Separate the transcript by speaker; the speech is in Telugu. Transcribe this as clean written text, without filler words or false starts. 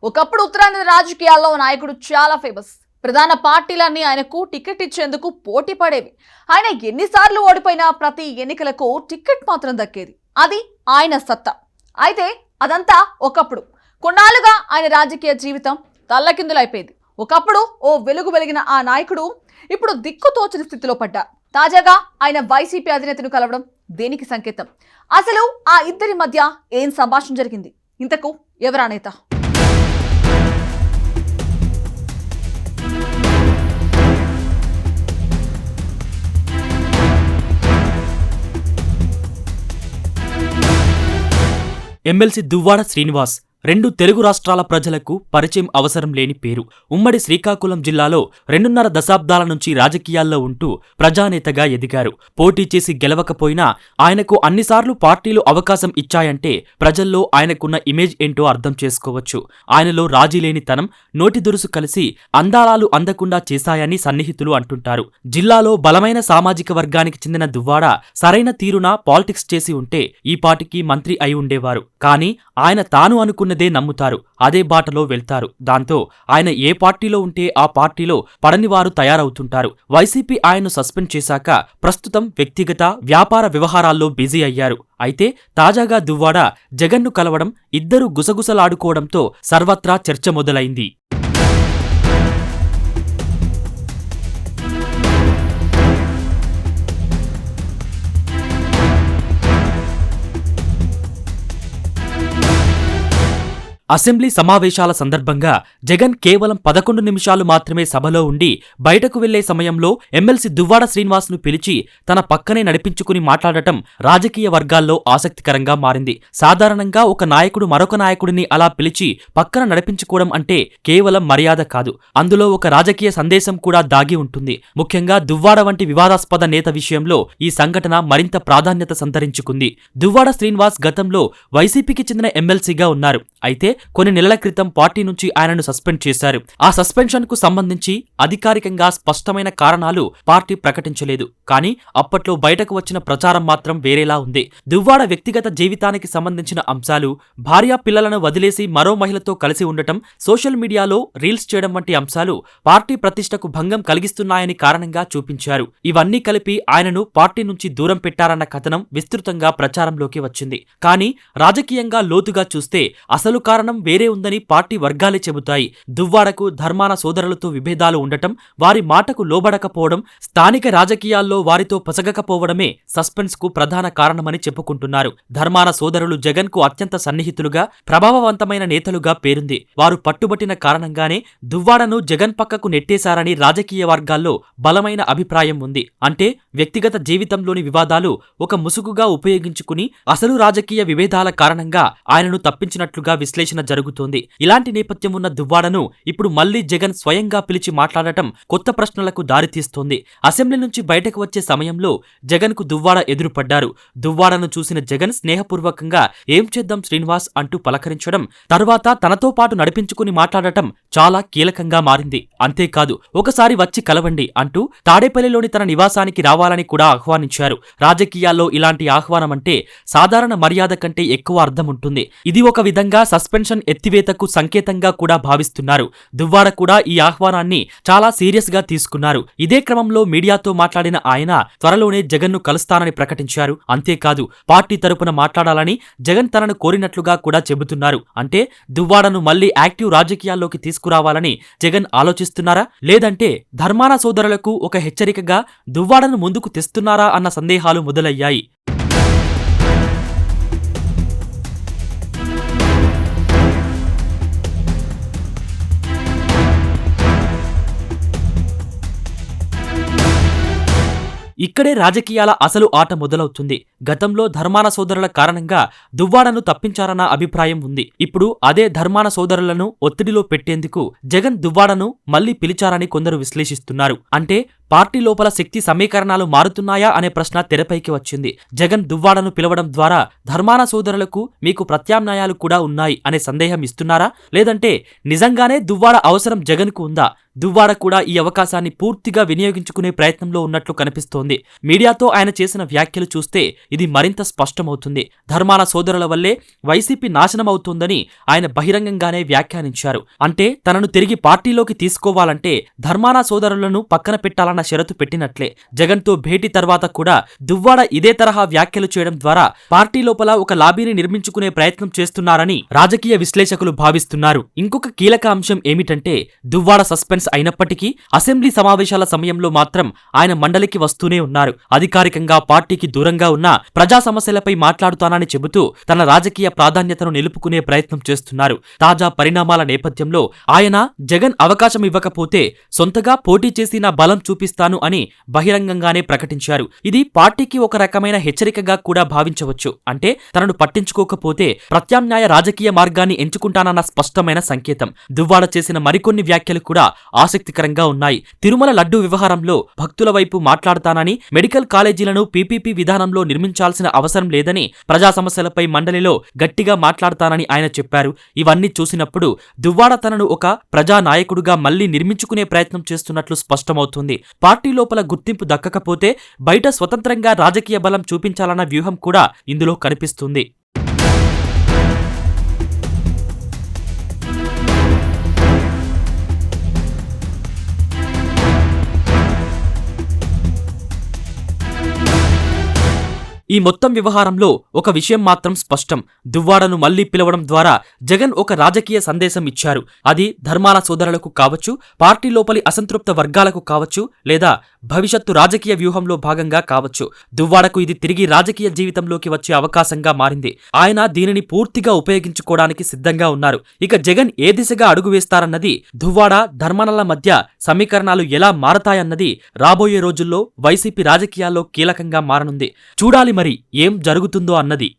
Speaker 1: ఒకప్పుడు ఉత్తరాంధ్ర రాజకీయాల్లో నాయకుడు చాలా ఫేమస్. ప్రధాన పార్టీలన్నీ ఆయనకు టికెట్ ఇచ్చేందుకు పోటీ పడేవి. ఆయన ఎన్నిసార్లు ఓడిపోయినా ప్రతి ఎన్నికలకు టికెట్ మాత్రం దక్కేది. అది ఆయన సత్తా. అయితే అదంతా ఒకప్పుడు. కొన్నాళ్ళుగా ఆయన రాజకీయ జీవితం తల్లకిందులైపోయింది. ఒకప్పుడు ఓ వెలుగు వెలిగిన ఆ నాయకుడు ఇప్పుడు దిక్కుతోచని స్థితిలో పడ్డారు. తాజాగా ఆయన వైసీపీ అధినేతను కలవడం దేనికి సంకేతం? అసలు ఆ ఇద్దరి మధ్య ఏం సంభాషణ జరిగింది? ఇంతకు ఎవరా నేత?
Speaker 2: ఎమ్మెల్సీ దువ్వాడ శ్రీనివాస్ రెండు తెలుగు రాష్ట్రాల ప్రజలకు పరిచయం అవసరం లేని పేరు. ఉమ్మడి శ్రీకాకుళం జిల్లాలో 2.5 దశాబ్దాల నుంచి రాజకీయాల్లో ఉంటూ ప్రజానేతగా ఎదిగారు. పోటీ చేసి గెలవకపోయినా ఆయనకు అన్నిసార్లు పార్టీలు అవకాశం ఇచ్చాయంటే ప్రజల్లో ఆయనకున్న ఇమేజ్ ఏంటో అర్థం చేసుకోవచ్చు. ఆయనలో రాజీలేనితనం, నోటి దురుసు కలిసి అందాలాలు అందకుండా చేశాయని సన్నిహితులు అంటుంటారు. జిల్లాలో బలమైన సామాజిక వర్గానికి చెందిన దువ్వాడ సరైన తీరున పాలిటిక్స్ చేసి ఉంటే ఈ పార్టీకి మంత్రి అయి ఉండేవారు. కానీ ఆయన తాను అనుకున్నదే నమ్ముతారు, అదే బాటలో వెళ్తారు. దాంతో ఆయన ఏ పార్టీలో ఉంటే ఆ పార్టీలో పడనివారు తయారవుతుంటారు. వైసీపీ ఆయన్ను సస్పెండ్ చేశాక ప్రస్తుతం వ్యక్తిగత, వ్యాపార వ్యవహారాల్లో బిజీ అయ్యారు. అయితే తాజాగా దువ్వాడ జగన్ను కలవడం, ఇద్దరు గుసగుసలాడుకోవడంతో సర్వత్రా చర్చ మొదలైంది. అసెంబ్లీ సమావేశాల సందర్భంగా జగన్ కేవలం 11 నిమిషాలు మాత్రమే సభలో ఉండి బయటకు వెళ్లే సమయంలో ఎమ్మెల్సీ దువ్వాడ శ్రీనివాస్ను పిలిచి తన పక్కనే నడిపించుకుని మాట్లాడటం రాజకీయ వర్గాల్లో ఆసక్తికరంగా మారింది. సాధారణంగా ఒక నాయకుడు మరొక నాయకుడిని అలా పిలిచి పక్కన నడిపించుకోవడం అంటే కేవలం మర్యాద కాదు, అందులో ఒక రాజకీయ సందేశం కూడా దాగి ఉంటుంది. ముఖ్యంగా దువ్వాడ వంటి వివాదాస్పద నేత విషయంలో ఈ సంఘటన మరింత ప్రాధాన్యత సంతరించుకుంది. దువ్వాడ శ్రీనివాస్ గతంలో వైసీపీకి చెందిన ఎమ్మెల్సీగా ఉన్నారు. అయితే కొన్ని నెలల క్రితం పార్టీ నుంచి ఆయనను సస్పెండ్ చేశారు. ఆ సస్పెన్షన్ కు సంబంధించి అధికారికంగా స్పష్టమైన కారణాలు పార్టీ ప్రకటించలేదు. కానీ అప్పట్లో బయటకు వచ్చిన ప్రచారం మాత్రం వేరేలా ఉంది. దువ్వాడ వ్యక్తిగత జీవితానికి సంబంధించిన అంశాలు, భార్యా పిల్లలను వదిలేసి మరో మహిళతో కలిసి ఉండటం, సోషల్ మీడియాలో రీల్స్ చేయడం వంటి అంశాలు పార్టీ ప్రతిష్టకు భంగం కలిగిస్తున్నాయని కారణంగా చూపించారు. ఇవన్నీ కలిపి ఆయనను పార్టీ నుంచి దూరం పెట్టారన్న కథనం విస్తృతంగా ప్రచారంలోకి వచ్చింది. కానీ రాజకీయంగా లోతుగా చూస్తే అసలు కారణం వేరే ఉందని పార్టీ వర్గాలే చెబుతాయి. దువ్వాడకు ధర్మాన సోదరులతో విభేదాలు ఉండటం, వారి మాటకు లోబడకపోవడం, స్థానిక రాజకీయాల్లో వారితో పొసగకపోవడమే సస్పెన్స్ కు ప్రధాన కారణమని చెప్పుకుంటున్నారు. ధర్మాన సోదరులు జగన్ కు అత్యంత సన్నిహితులుగా, ప్రభావవంతమైన నేతలుగా పేరుంది. వారు పట్టుబట్టిన కారణంగానే దువ్వాడను జగన్ పక్కకు నెట్టేశారని రాజకీయ వర్గాల్లో బలమైన అభిప్రాయం ఉంది. అంటే వ్యక్తిగత జీవితంలోని వివాదాలు ఒక ముసుగుగా ఉపయోగించుకుని అసలు రాజకీయ విభేదాల కారణంగా ఆయనను తప్పించినట్లుగా విశ్లేషణ జరుగుతోంది. ఇలాంటి నేపథ్యం ఉన్న దువ్వాడను ఇప్పుడు మళ్లీ జగన్ స్వయంగా పిలిచి మాట్లాడటం కొత్త ప్రశ్నలకు దారితీస్తోంది. అసెంబ్లీ నుంచి బయటకు వచ్చే సమయంలో జగన్ కు దువ్వాడ ఎదురుపడ్డారు. దువ్వాడను చూసిన జగన్ స్నేహపూర్వకంగా "ఏం చేద్దాం శ్రీనివాస్" అంటూ పలకరించడం, తర్వాత తనతో పాటు నడిపించుకుని మాట్లాడటం చాలా కీలకంగా మారింది. అంతేకాదు, ఒకసారి వచ్చి కలవండి అంటూ తాడేపల్లిలోని తన నివాసానికి రావాలని కూడా ఆహ్వానించారు. రాజకీయాల్లో ఇలాంటి ఆహ్వానం అంటే సాధారణ మర్యాద కంటే ఎక్కువ అర్థం ఉంటుంది. ఇది ఒక విధంగా సస్పెన్షన్ ఎత్తివేతకు సంకేతంగా కూడా భావిస్తున్నారు. దువ్వాడ కూడా ఈ ఆహ్వానాన్ని చాలా సీరియస్ గా తీసుకున్నారు. ఇదే క్రమంలో మీడియాతో మాట్లాడిన ఆయన త్వరలోనే జగన్ను కలుస్తానని ప్రకటించారు. అంతేకాదు, పార్టీ తరపున మాట్లాడాలని జగన్ తనను కోరినట్లుగా కూడా చెబుతున్నారు. అంటే దువ్వాడను మళ్లీ యాక్టివ్ రాజకీయాల్లోకి తీసుకురావాలని జగన్ ఆలోచిస్తున్నారా, లేదంటే ధర్మాన సోదరులకు ఒక హెచ్చరికగా దువ్వాడను ముందుకు తెస్తున్నారా అన్న సందేహాలు మొదలయ్యాయి. ఇక్కడే రాజకీయాల అసలు ఆట మొదలవుతుంది. గతంలో ధర్మాన సోదరుల కారణంగా దువ్వాడను తప్పించారన్న అభిప్రాయం ఉంది. ఇప్పుడు అదే ధర్మాన సోదరులను ఒత్తిడిలో పెట్టేందుకు జగన్ దువ్వాడను మళ్లీ పిలిచారని కొందరు విశ్లేషిస్తున్నారు. అంటే పార్టీ లోపల శక్తి సమీకరణాలు మారుతున్నాయా అనే ప్రశ్న తెరపైకి వచ్చింది. జగన్ దువ్వాడను పిలవడం ద్వారా ధర్మాన సోదరులకు మీకు ప్రత్యామ్నాయాలు కూడా ఉన్నాయి అనే సందేహం ఇస్తున్నారా, లేదంటే నిజంగానే దువ్వాడ అవసరం జగన్ కు ఉందా? దువ్వాడ కూడా ఈ అవకాశాన్ని పూర్తిగా వినియోగించుకునే ప్రయత్నంలో ఉన్నట్లు కనిపిస్తోంది. మీడియాతో ఆయన చేసిన వ్యాఖ్యలు చూస్తే ఇది మరింత స్పష్టమవుతుంది. ధర్మాన సోదరుల వల్లే వైసీపీ నాశనమవుతోందని ఆయన బహిరంగంగానే వ్యాఖ్యానించారు. అంటే తనను తిరిగి పార్టీలోకి తీసుకోవాలంటే ధర్మాన సోదరులను పక్కన పెట్టాలన్న షరతు పెట్టినట్లే. జగన్తో భేటీ తర్వాత కూడా దువ్వాడ ఇదే తరహా వ్యాఖ్యలు చేయడం ద్వారా పార్టీ లోపల ఒక లాబీని నిర్మించుకునే ప్రయత్నం చేస్తున్నారని రాజకీయ విశ్లేషకులు భావిస్తున్నారు. ఇంకొక కీలక అంశం ఏమిటంటే దువ్వాడ సస్పెన్స్ అయినప్పటికీ అసెంబ్లీ సమావేశాల సమయంలో మాత్రం ఆయన మండలికి వస్తూనే ఉన్నారు. అధికారికంగా పార్టీకి దూరంగా ఉన్న ప్రజా సమస్యలపై మాట్లాడుతానని చెబుతూ తన రాజకీయ ప్రాధాన్యతను నిలుపుకునే ప్రయత్నం చేస్తున్నారు. తాజా పరిణామాల నేపథ్యంలో ఆయన జగన్ అవకాశం ఇవ్వకపోతే సొంతగా పోటీ చేసి నా బలం చూపిస్తాను అని బహిరంగంగానే ప్రకటించారు. ఇది పార్టీకి ఒక రకమైన హెచ్చరికగా కూడా భావించవచ్చు. అంటే తనను పట్టించుకోకపోతే ప్రత్యామ్నాయ రాజకీయ మార్గాన్ని ఎంచుకుంటానన్న స్పష్టమైన సంకేతం. దువ్వాడ చేసిన మరికొన్ని వ్యాఖ్యలు కూడా ఆసక్తికరంగా ఉన్నాయి. తిరుమల లడ్డూ వ్యవహారంలో భక్తుల వైపు మాట్లాడతానని, మెడికల్ కాలేజీలను పీపీపీ విధానంలో నిర్మించాల్సిన అవసరం లేదని, ప్రజా సమస్యలపై మండలిలో గట్టిగా మాట్లాడతానని ఆయన చెప్పారు. ఇవన్నీ చూసినప్పుడు దువ్వాడ తనను ఒక ప్రజా నాయకుడుగా మళ్లీ నిర్మించుకునే ప్రయత్నం చేస్తున్నట్లు స్పష్టమవుతుంది. పార్టీ లోపల గుర్తింపు దక్కకపోతే బయట స్వతంత్రంగా రాజకీయ బలం చూపించాలన్న వ్యూహం కూడా ఇందులో కనిపిస్తుంది. ఈ మొత్తం వ్యవహారంలో ఒక విషయం మాత్రం స్పష్టం. దువ్వాడను మళ్లీ పిలవడం ద్వారా జగన్ ఒక రాజకీయ సందేశం ఇచ్చారు. అది ధర్మాన సోదరులకు కావచ్చు, పార్టీ లోపలి అసంతృప్త వర్గాలకు కావచ్చు, లేదా భవిష్యత్తు రాజకీయ వ్యూహంలో భాగంగా కావచ్చు. దువ్వాడకు ఇది తిరిగి రాజకీయ జీవితంలోకి వచ్చే అవకాశంగా మారింది. ఆయన దీనిని పూర్తిగా ఉపయోగించుకోవడానికి సిద్ధంగా ఉన్నారు. ఇక జగన్ ఏ దిశగా అడుగు వేస్తారన్నది, దువ్వాడ ధర్మానల మధ్య సమీకరణాలు ఎలా మారతాయన్నది రాబోయే రోజుల్లో వైసీపీ రాజకీయాల్లో కీలకంగా మారనుంది. చూడాలి మరి ఏం జరుగుతుందో అన్నది.